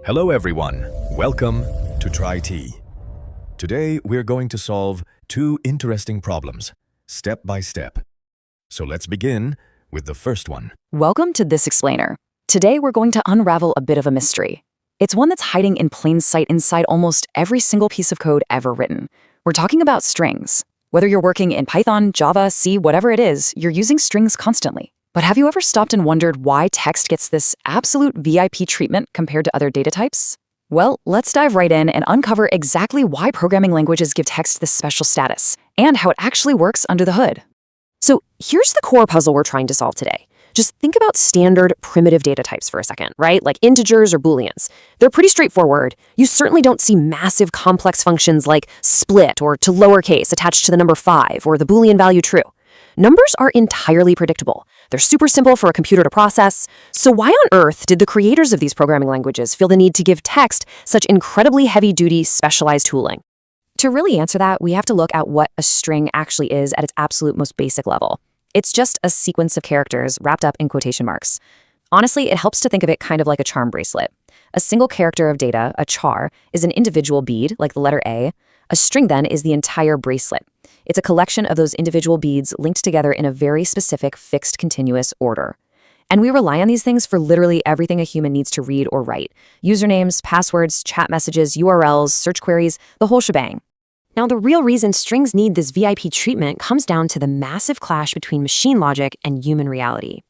Hello everyone, welcome to TriTea. Today we're going to solve two interesting problems, step by step. So let's begin with the first one. Welcome to this explainer. Today we're going to unravel a bit of a mystery. It's one that's hiding in plain sight inside almost every single piece of code ever written. We're talking about strings. Whether you're working in Python, Java, C, whatever it is, you're using strings constantly. But have you ever stopped and wondered why text gets this absolute VIP treatment compared to other data types? Well, let's dive right in and uncover exactly why programming languages give text this special status, and how it actually works under the hood. So here's the core puzzle we're trying to solve today. Just think about standard primitive data types for a second, right? Like integers or booleans. They're pretty straightforward. You certainly don't see massive complex functions like split or to lowercase attached to the number 5 or the boolean value true. Numbers are entirely predictable. They're super simple for a computer to process. So why on earth did the creators of these programming languages feel the need to give text such incredibly heavy-duty, specialized tooling? To really answer that, we have to look at what a string actually is at its absolute most basic level. It's just a sequence of characters wrapped up in quotation marks. Honestly, it helps to think of it kind of like a charm bracelet. A single character of data, a char, is an individual bead, like the letter A. A string, then, is the entire bracelet. It's a collection of those individual beads linked together in a very specific, fixed, continuous order. And we rely on these things for literally everything a human needs to read or write. Usernames, passwords, chat messages, URLs, search queries, the whole shebang. Now, the real reason strings need this VIP treatment comes down to the massive clash between machine logic and human reality.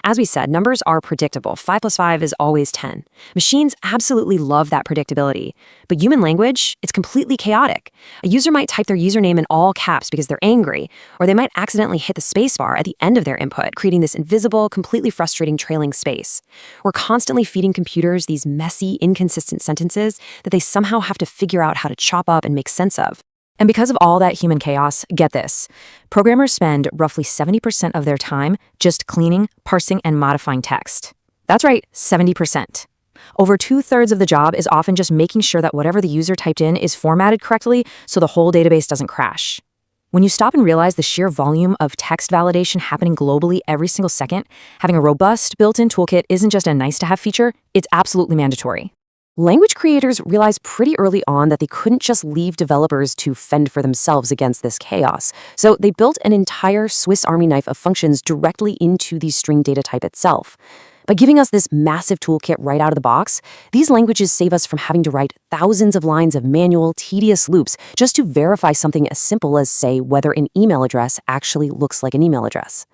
As we said, numbers are predictable. 5 plus 5 is always 10. Machines absolutely love that predictability. But human language, it's completely chaotic. A user might type their username in all caps because they're angry, or they might accidentally hit the spacebar at the end of their input, creating this invisible, completely frustrating trailing space. We're constantly feeding computers these messy, inconsistent sentences that they somehow have to figure out how to chop up and make sense of. And because of all that human chaos, get this, programmers spend roughly 70% of their time just cleaning, parsing, and modifying text. That's right, 70%. Over 2/3 of the job is often just making sure that whatever the user typed in is formatted correctly so the whole database doesn't crash. When you stop and realize the sheer volume of text validation happening globally every single second, having a robust, built-in toolkit isn't just a nice-to-have feature, it's absolutely mandatory. Language creators realized pretty early on that they couldn't just leave developers to fend for themselves against this chaos. So they built an entire Swiss Army knife of functions directly into the string data type itself. By giving us this massive toolkit right out of the box, these languages save us from having to write thousands of lines of manual, tedious loops just to verify something as simple as, say, whether an email address actually looks like an email address.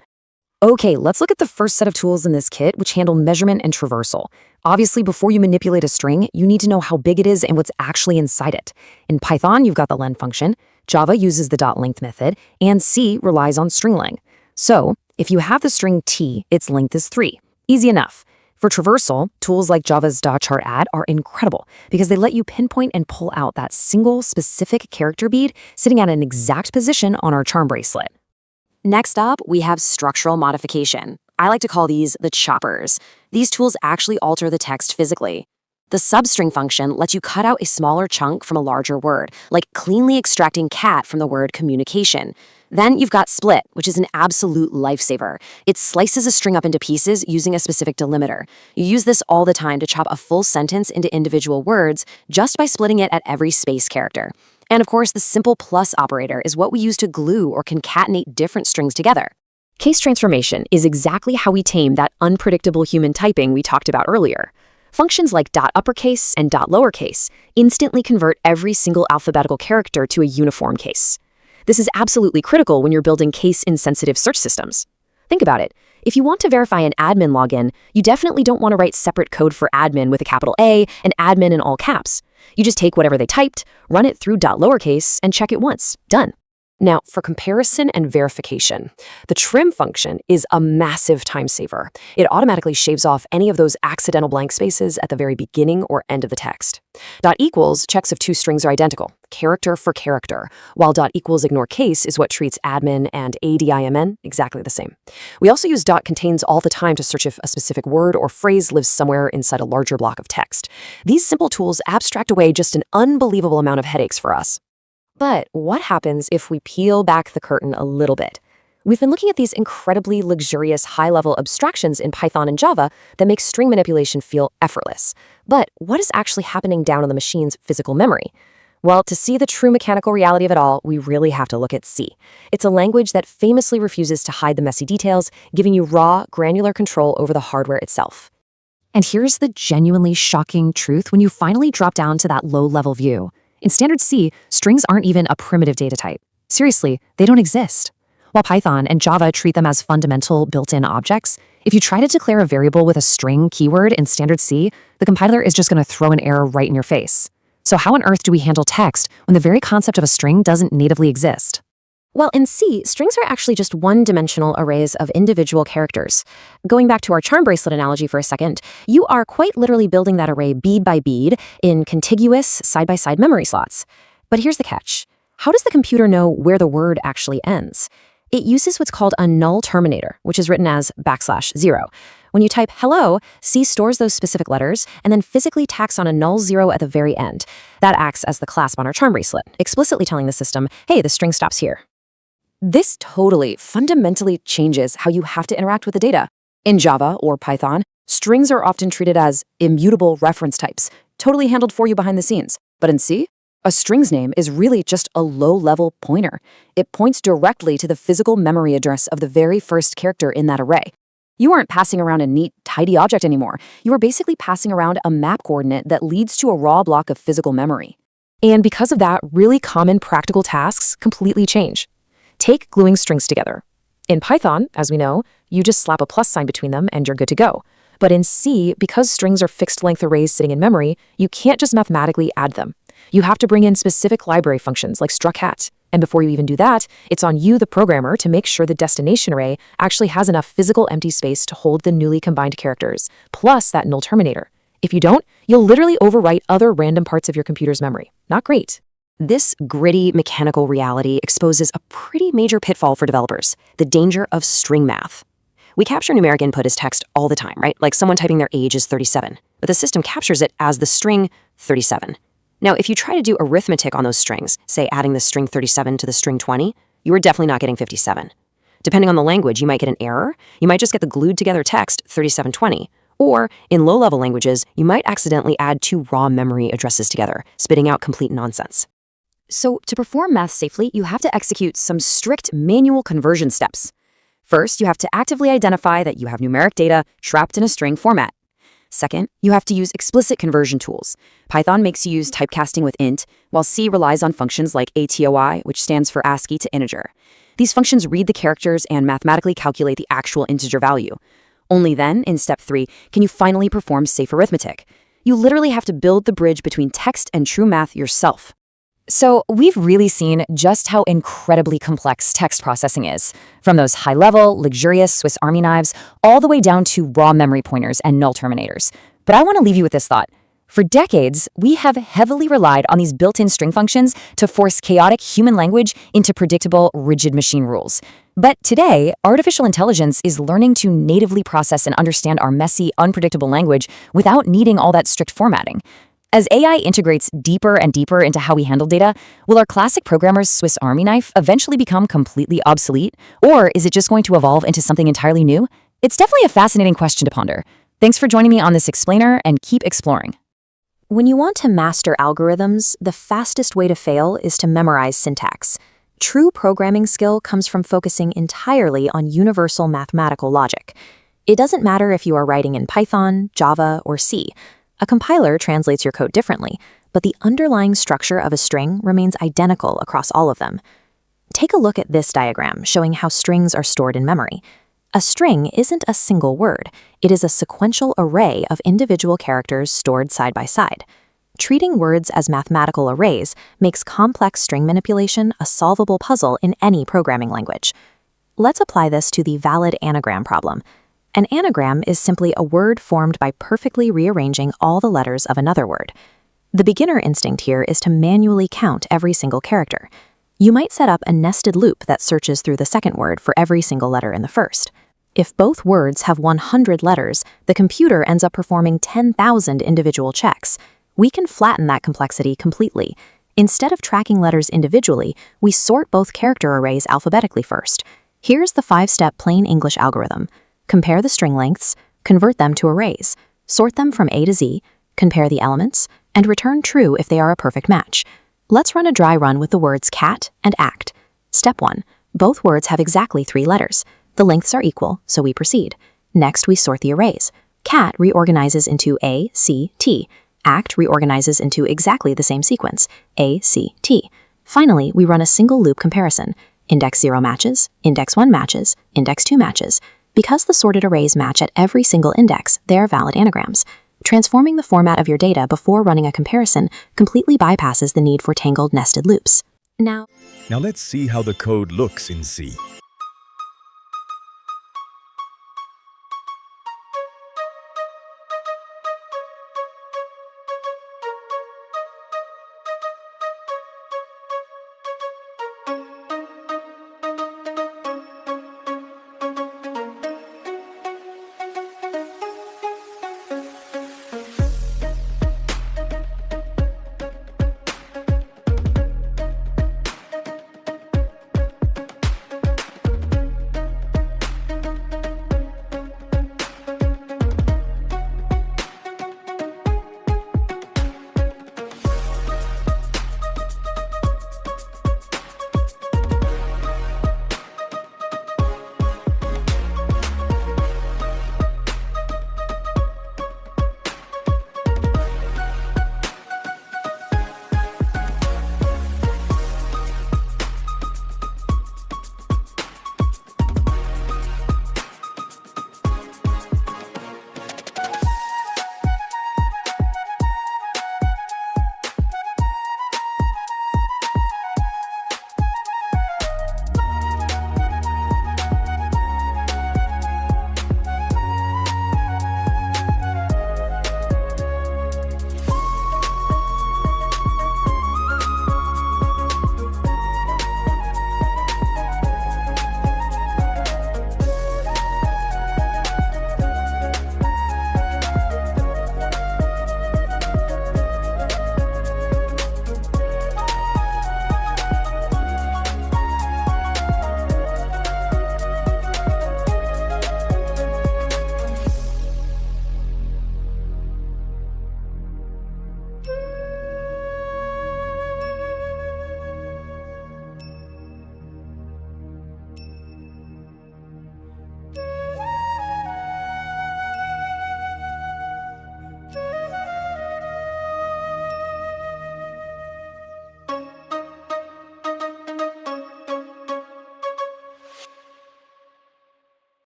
Okay, let's look at the first set of tools in this kit, which handle measurement and traversal. Obviously, before you manipulate a string, you need to know how big it is and what's actually inside it. In Python, you've got the len function, Java uses the .length method, and C relies on stringlen. So, if you have the string t, its length is 3. Easy enough. For traversal, tools like Java's .chartAdd are incredible because they let you pinpoint and pull out that single specific character bead sitting at an exact position on our charm bracelet. Next up, we have structural modification. I like to call these the choppers. These tools actually alter the text physically. The substring function lets you cut out a smaller chunk from a larger word, like cleanly extracting cat from the word communication. Then you've got split, which is an absolute lifesaver. It slices a string up into pieces using a specific delimiter. You use this all the time to chop a full sentence into individual words just by splitting it at every space character. And of course, the simple plus operator is what we use to glue or concatenate different strings together. Case transformation is exactly how we tame that unpredictable human typing we talked about earlier. Functions like .uppercase and .lowercase instantly convert every single alphabetical character to a uniform case. This is absolutely critical when you're building case-insensitive search systems. Think about it. If you want to verify an admin login, you definitely don't want to write separate code for admin with a capital A and admin in all caps. You just take whatever they typed, run it through .lowercase, and check it once. Done. Now, for comparison and verification, the trim function is a massive time saver. It automatically shaves off any of those accidental blank spaces at the very beginning or end of the text. .equals checks if two strings are identical, character for character, while .equals ignore case is what treats admin and admin exactly the same. We also use .contains all the time to search if a specific word or phrase lives somewhere inside a larger block of text. These simple tools abstract away just an unbelievable amount of headaches for us. But what happens if we peel back the curtain a little bit? We've been looking at these incredibly luxurious high-level abstractions in Python and Java that make string manipulation feel effortless. But what is actually happening down on the machine's physical memory? Well, to see the true mechanical reality of it all, we really have to look at C. It's a language that famously refuses to hide the messy details, giving you raw, granular control over the hardware itself. And here's the genuinely shocking truth when you finally drop down to that low-level view. In standard C, strings aren't even a primitive data type. Seriously, they don't exist. While Python and Java treat them as fundamental built-in objects, if you try to declare a variable with a string keyword in standard C, the compiler is just going to throw an error right in your face. So how on earth do we handle text when the very concept of a string doesn't natively exist? Well, in C, strings are actually just one-dimensional arrays of individual characters. Going back to our charm bracelet analogy for a second, you are quite literally building that array bead by bead in contiguous side-by-side memory slots. But here's the catch. How does the computer know where the word actually ends? It uses what's called a null-terminator, which is written as \0. When you type hello, C stores those specific letters and then physically tacks on a null zero at the very end. That acts as the clasp on our charm bracelet, explicitly telling the system, hey, the string stops here. This totally, fundamentally changes how you have to interact with the data. In Java or Python, strings are often treated as immutable reference types, totally handled for you behind the scenes. But in C, a string's name is really just a low-level pointer. It points directly to the physical memory address of the very first character in that array. You aren't passing around a neat, tidy object anymore. You are basically passing around a map coordinate that leads to a raw block of physical memory. And because of that, really common practical tasks completely change. Take gluing strings together. In Python, as we know, you just slap a plus sign between them and you're good to go. But in C, because strings are fixed-length arrays sitting in memory, you can't just mathematically add them. You have to bring in specific library functions like struct. And before you even do that, it's on you, the programmer, to make sure the destination array actually has enough physical empty space to hold the newly combined characters, plus that null terminator. If you don't, you'll literally overwrite other random parts of your computer's memory. Not great. This gritty mechanical reality exposes a pretty major pitfall for developers, the danger of string math. We capture numeric input as text all the time, right? Like someone typing their age is 37, but the system captures it as the string 37. Now, if you try to do arithmetic on those strings, say adding the string 37 to the string 20, you are definitely not getting 57. Depending on the language, you might get an error, you might just get the glued together text 3720, or in low-level languages, you might accidentally add two raw memory addresses together, spitting out complete nonsense. So to perform math safely, you have to execute some strict manual conversion steps. First, you have to actively identify that you have numeric data trapped in a string format. Second, you have to use explicit conversion tools. Python makes you use typecasting with int, while C relies on functions like ATOI, which stands for ASCII to integer. These functions read the characters and mathematically calculate the actual integer value. Only then, in step 3, can you finally perform safe arithmetic. You literally have to build the bridge between text and true math yourself. So we've really seen just how incredibly complex text processing is, from those high-level, luxurious Swiss Army knives all the way down to raw memory pointers and null terminators. But I want to leave you with this thought. For decades, we have heavily relied on these built-in string functions to force chaotic human language into predictable, rigid machine rules. But today, artificial intelligence is learning to natively process and understand our messy, unpredictable language without needing all that strict formatting. As AI integrates deeper and deeper into how we handle data, will our classic programmer's Swiss Army knife eventually become completely obsolete? Or is it just going to evolve into something entirely new? It's definitely a fascinating question to ponder. Thanks for joining me on this explainer, and keep exploring. When you want to master algorithms, the fastest way to fail is to memorize syntax. True programming skill comes from focusing entirely on universal mathematical logic. It doesn't matter if you are writing in Python, Java, or C. A compiler translates your code differently, but the underlying structure of a string remains identical across all of them. Take a look at this diagram showing how strings are stored in memory. A string isn't a single word. It is a sequential array of individual characters stored side by side. Treating words as mathematical arrays makes complex string manipulation a solvable puzzle in any programming language. Let's apply this to the valid anagram problem. An anagram is simply a word formed by perfectly rearranging all the letters of another word. The beginner instinct here is to manually count every single character. You might set up a nested loop that searches through the second word for every single letter in the first. If both words have 100 letters, the computer ends up performing 10,000 individual checks. We can flatten that complexity completely. Instead of tracking letters individually, we sort both character arrays alphabetically first. Here's the 5-step plain English algorithm. Compare the string lengths, convert them to arrays, sort them from A to Z, compare the elements, and return true if they are a perfect match. Let's run a dry run with the words cat and act. Step 1. Both words have exactly 3 letters. The lengths are equal, so we proceed. Next, we sort the arrays. Cat reorganizes into A, C, T. Act reorganizes into exactly the same sequence, A, C, T. Finally, we run a single loop comparison. Index 0 matches, index 1 matches, index 2 matches. Because the sorted arrays match at every single index, they are valid anagrams. Transforming the format of your data before running a comparison completely bypasses the need for tangled nested loops. Now let's see how the code looks in C.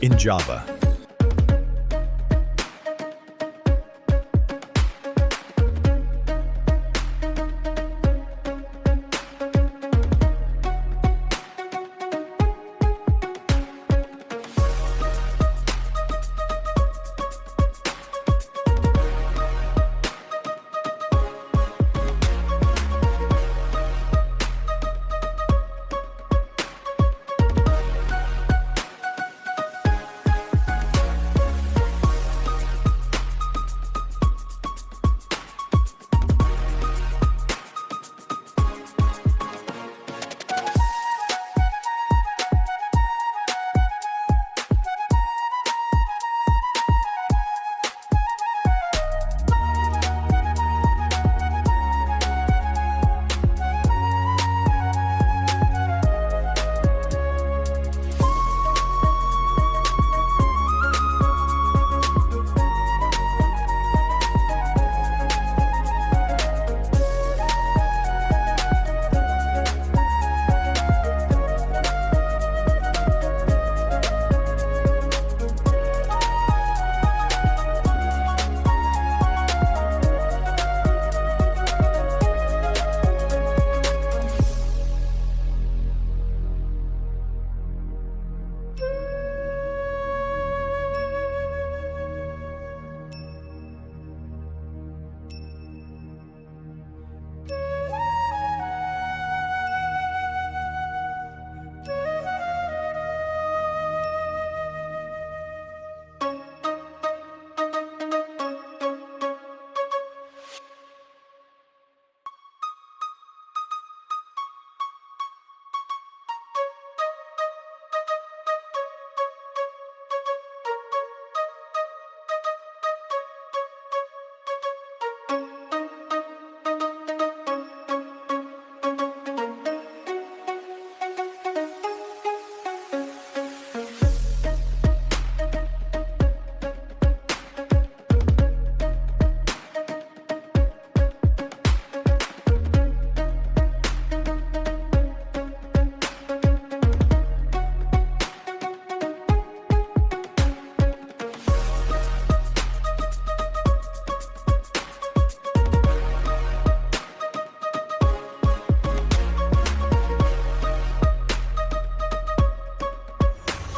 In Java,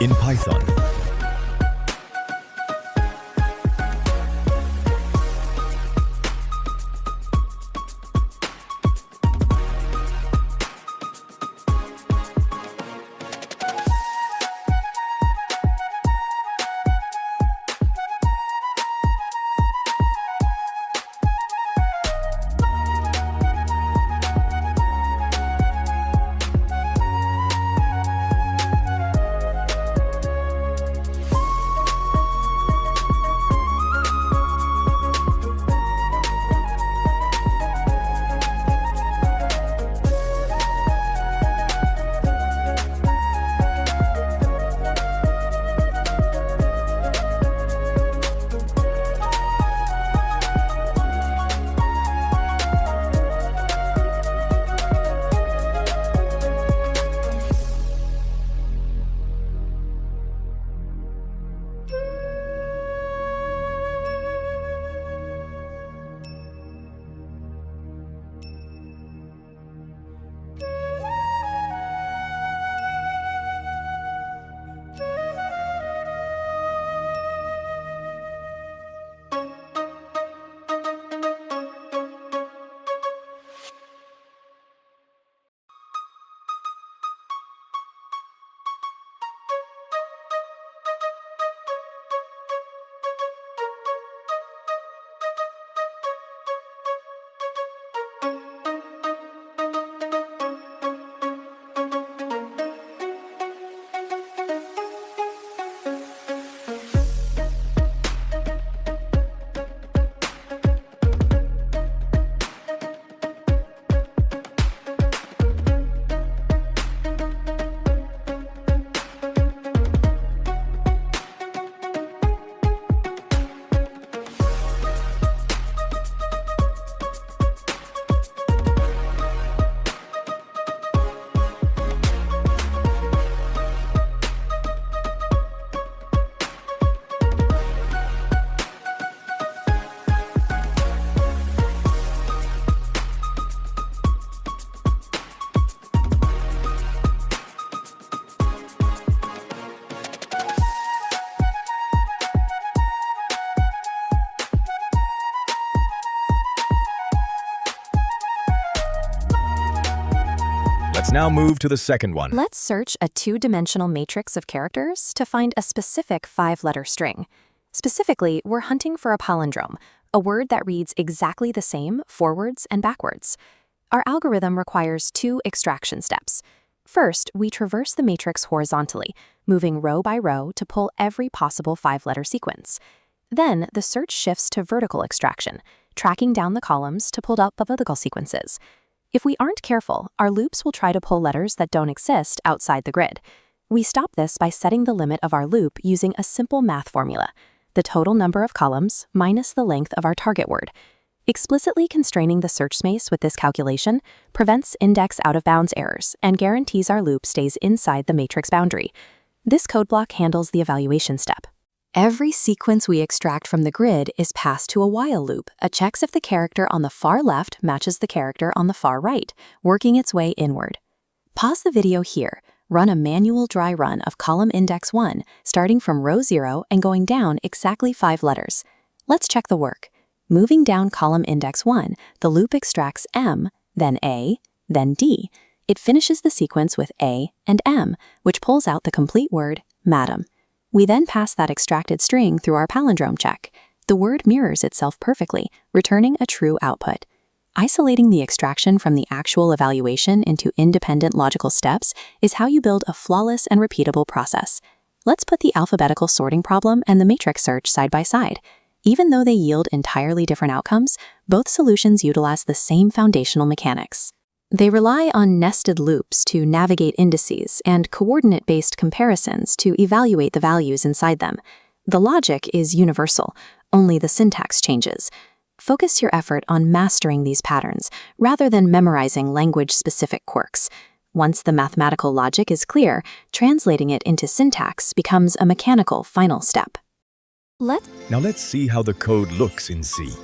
in Python. Let's now move to the second one. Let's search a two-dimensional matrix of characters to find a specific five-letter string. Specifically, we're hunting for a palindrome, a word that reads exactly the same forwards and backwards. Our algorithm requires two extraction steps. First, we traverse the matrix horizontally, moving row by row to pull every possible five-letter sequence. Then, the search shifts to vertical extraction, tracking down the columns to pull out the vertical sequences. If we aren't careful, our loops will try to pull letters that don't exist outside the grid. We stop this by setting the limit of our loop using a simple math formula: the total number of columns minus the length of our target word. Explicitly constraining the search space with this calculation prevents index out-of-bounds errors and guarantees our loop stays inside the matrix boundary. This code block handles the evaluation step. Every sequence we extract from the grid is passed to a while loop. It checks if the character on the far left matches the character on the far right, working its way inward. Pause the video here. Run a manual dry run of column index 1, starting from row 0 and going down exactly 5 letters. Let's check the work. Moving down column index 1, the loop extracts M, then A, then D. It finishes the sequence with A and M, which pulls out the complete word, madam. We then pass that extracted string through our palindrome check. The word mirrors itself perfectly, returning a true output. Isolating the extraction from the actual evaluation into independent logical steps is how you build a flawless and repeatable process. Let's put the alphabetical sorting problem and the matrix search side by side. Even though they yield entirely different outcomes, both solutions utilize the same foundational mechanics. They rely on nested loops to navigate indices and coordinate-based comparisons to evaluate the values inside them. The logic is universal, only the syntax changes. Focus your effort on mastering these patterns rather than memorizing language-specific quirks. Once the mathematical logic is clear, translating it into syntax becomes a mechanical final step. Now let's see how the code looks in C.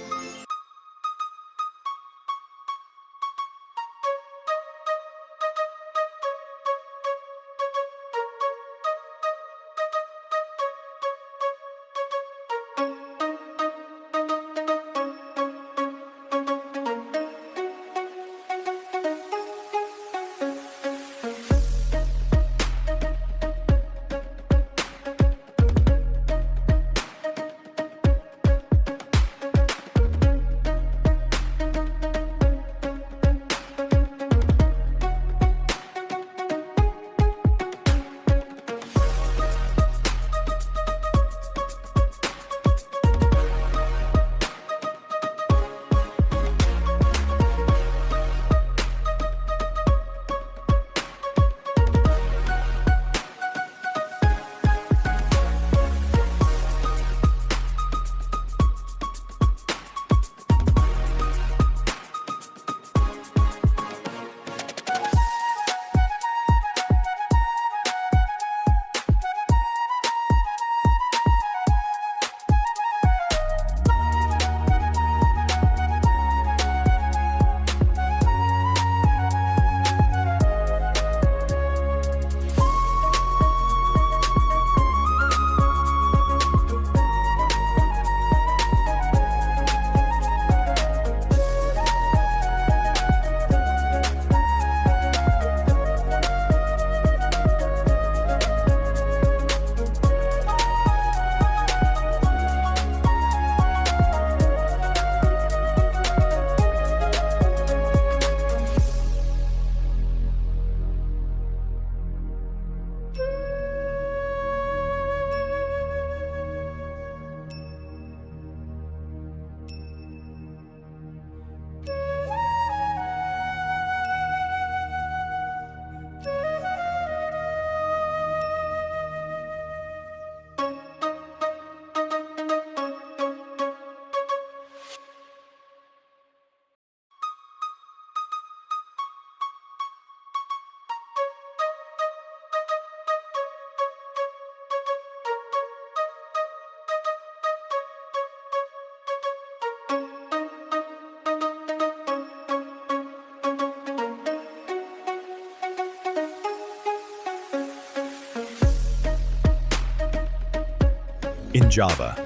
In Java,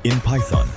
in Python,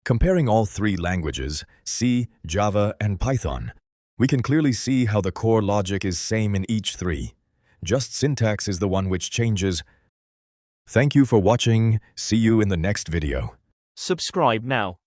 Comparing all three languages, C, Java, and Python, we can clearly see how the core logic is same in each three. Just syntax is the one which changes. Thank you for watching. See you in the next video. Subscribe now.